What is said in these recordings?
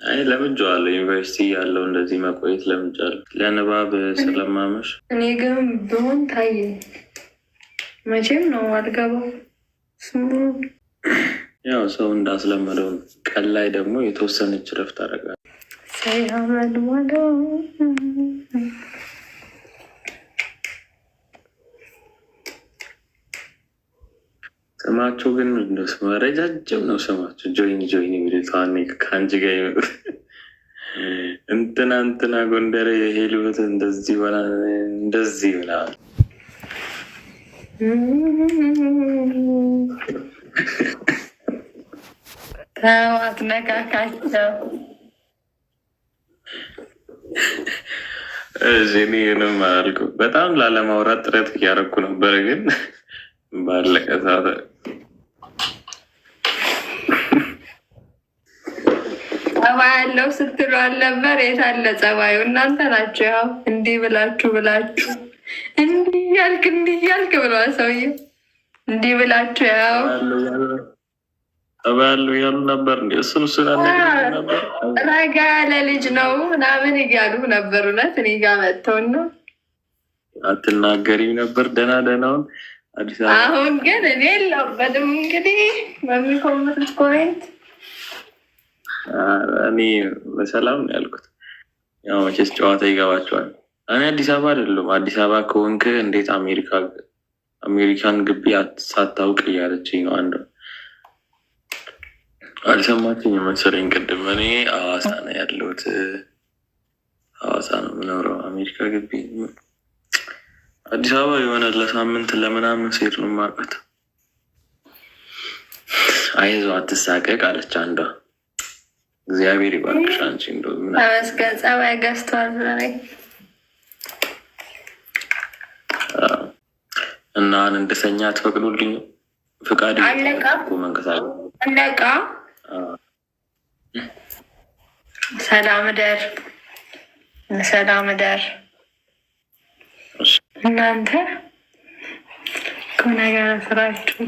አይ ለምጄዋለሁ። ዩኒቨርሲቲ ያለው እንደዚህ መቆየት ለምጄዋለሁ ለንባብ ስለማመሽ። እኔ ግን ብሆን ታየኝ መቼም ነው አልገባው። ያው ሰው እንዳስለመደው ቀን ላይ ደግሞ የተወሰነች ረፍት አደርጋለሁ። ስማቸው ግን ረጃጅም ነው ስማቸው። ጆይን የሚሉት ከአንቺ ጋር ይመጡት እንትና ጎንደር የሄሉት እንደዚህ ሆና እንደዚህ ምናምን አትነካካቸው። እኔንም አላልኩም። በጣም ላለማውራት ጥረት እያደረኩ ነበር፣ ግን ባለቀ ሰዓት ጸባይ ያለው ስትሉ አልነበር? የታለ ጸባዩ? እናንተ ናቸው። ያው እንዲህ ብላችሁ እንዲህ ያልክ ብለዋል ሰውዬው። እንዲህ ብላችሁ ያው ጸባይ ያለው እያሉ ነበር። እሱን ነበር ረጋ ያለ ልጅ ነው ምናምን እያሉ ነበር። እውነት እኔ ጋ መጥተውን ነው አትናገሪም ነበር ደህናውን አዲስ አበባ። አሁን ግን እኔ የለሁበትም። እንግዲህ በሚኮምቱት ኮሜንት እኔ በሰላም ነው ያልኩት። ያው መቼስ ጨዋታ ይገባቸዋል። እኔ አዲስ አበባ አይደለም። አዲስ አበባ ከሆንክ እንዴት አሜሪካን ግቢ ሳታውቅ እያለችኝ ነው አንዱ። አልሰማችኝ መሰለኝ ቅድም። እኔ ሐዋሳ ነው ያለሁት። ሐዋሳ ነው የምኖረው። አሜሪካ ግቢ አዲስ አበባ የሆነ ለሳምንት ለምናምን ሴት ነው የማውቃት። አይዞህ አትሳቀቅ አለች አንዷ። እግዚአብሔር ይባርክሽ አንቺ። እንደው ተመስገን ጸባይ ገዝቷል ዛሬ። እና እንድተኛ አትፈቅዱልኝ? ፍቃድ አለቃ ሰላም እደር። እናንተ ነገር ስራችሁ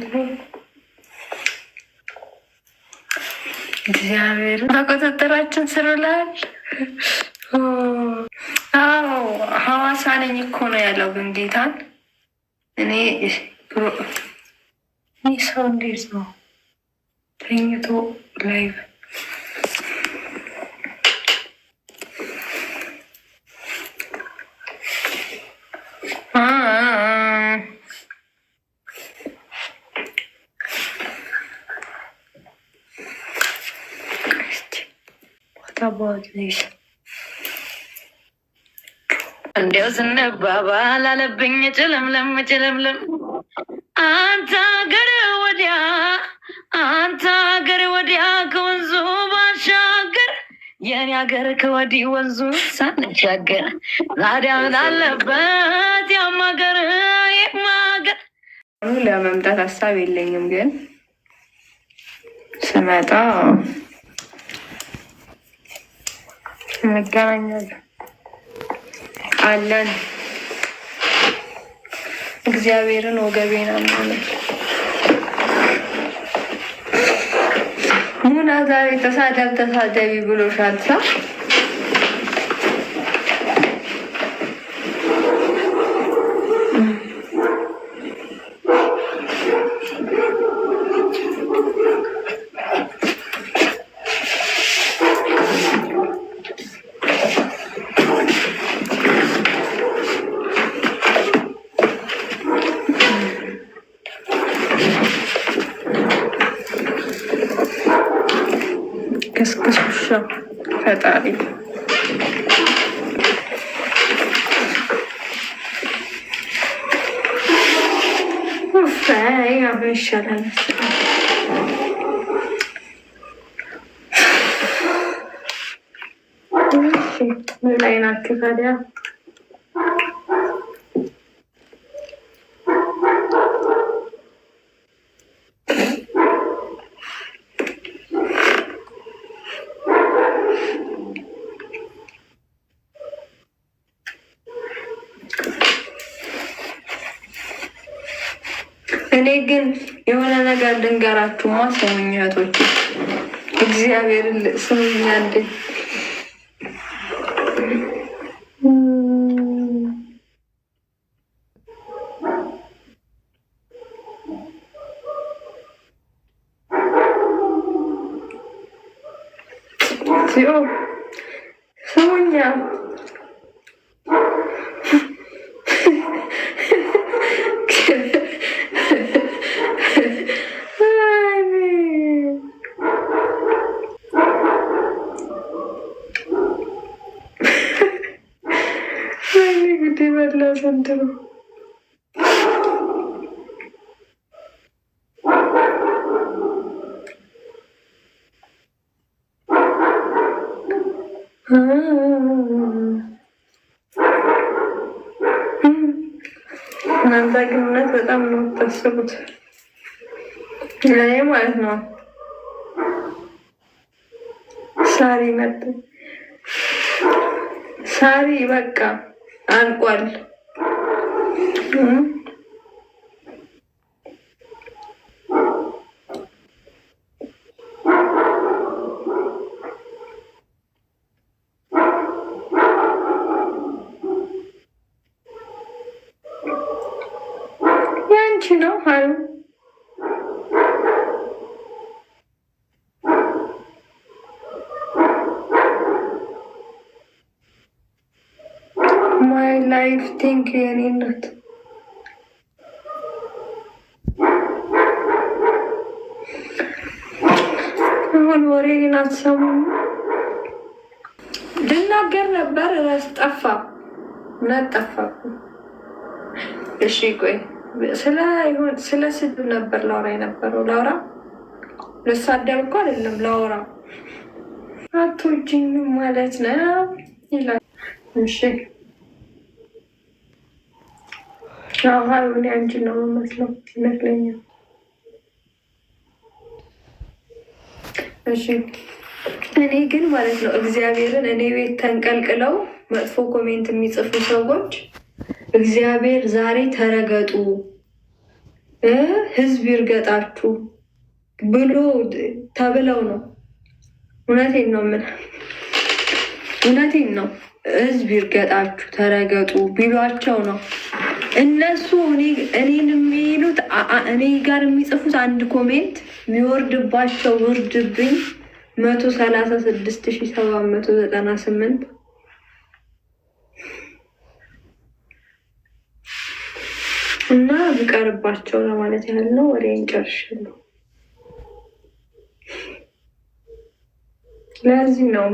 እግዚአብሔር በቁጥጥራችን ስሩላል። አዎ ሐዋሳ ነኝ እኮ ነው ያለው። ግን ጌታን እኔ ሰው እንዴት ነው ተኝቶ ላይቭ እንዲያው ስንባባል አለብኝ ጭለምለም አንተ ሀገር ወዲያ ከወንዙ ባሻገር የኔ ሀገር ከወዲህ ወንዙ ሳንሻገር ታዲያ ምን አለበት ያም ሀገር ለመምጣት ሀሳብ የለኝም፣ ግን ስመጣ እንገናኛለን አለን። እግዚአብሔርን ወገቤና ሙና ዛሬ ተሳደቢ ብሎሻል። ከስከሱሻ ፈጣሪ ይሻላል። ምን ላይ ናችሁ ታዲያ? እኔ ግን የሆነ ነገር ልንገራችሁማ፣ ስሙኝ እህቶች። እግዚአብሔር ስሙኛ እንዴ ስሙኛ ጉዴ በላ ዘንድሮ እናንተ ግን እውነት በጣም ነው የምታስቡት ለእኔ ማለት ነው። ሳሪ መጥ ሳሪ በቃ አልቋል። ያንቺ ነው ሀሩ ማይ ላይፍ ቲንክ የኔ እናት አሁን ወሬ ግን አትሰሙም። ልናገር ነበር እረስ ጠፋ ጠፋ። እሺ ቆይ ስለ ስድብ ነበር ላውራ የነበረው። ላውራ ልሳደብ እኮ አይደለም ላውራ። አትወጂኝም ማለት ነው ይላል። እሺ ሀይሁን አንቺ ነው የምመስለው ይመስለኛል። እሺ እኔ ግን ማለት ነው እግዚአብሔርን እኔ ቤት ተንቀልቅለው መጥፎ ኮሜንት የሚጽፉ ሰዎች እግዚአብሔር ዛሬ ተረገጡ፣ ህዝብ ይርገጣችሁ ብሎ ተብለው ነው። እውነቴን ነው ምን እውነቴን ነው። ህዝብ ይርገጣችሁ ተረገጡ ቢሏቸው ነው እነሱ እኔን የሚሉት። እኔ ጋር የሚጽፉት አንድ ኮሜንት የሚወርድባቸው ውርድብኝ 136,798 እና ቢቀርባቸው ለማለት ያህል ነው። ወደ እንጨርሻለሁ። ለዚህ ነው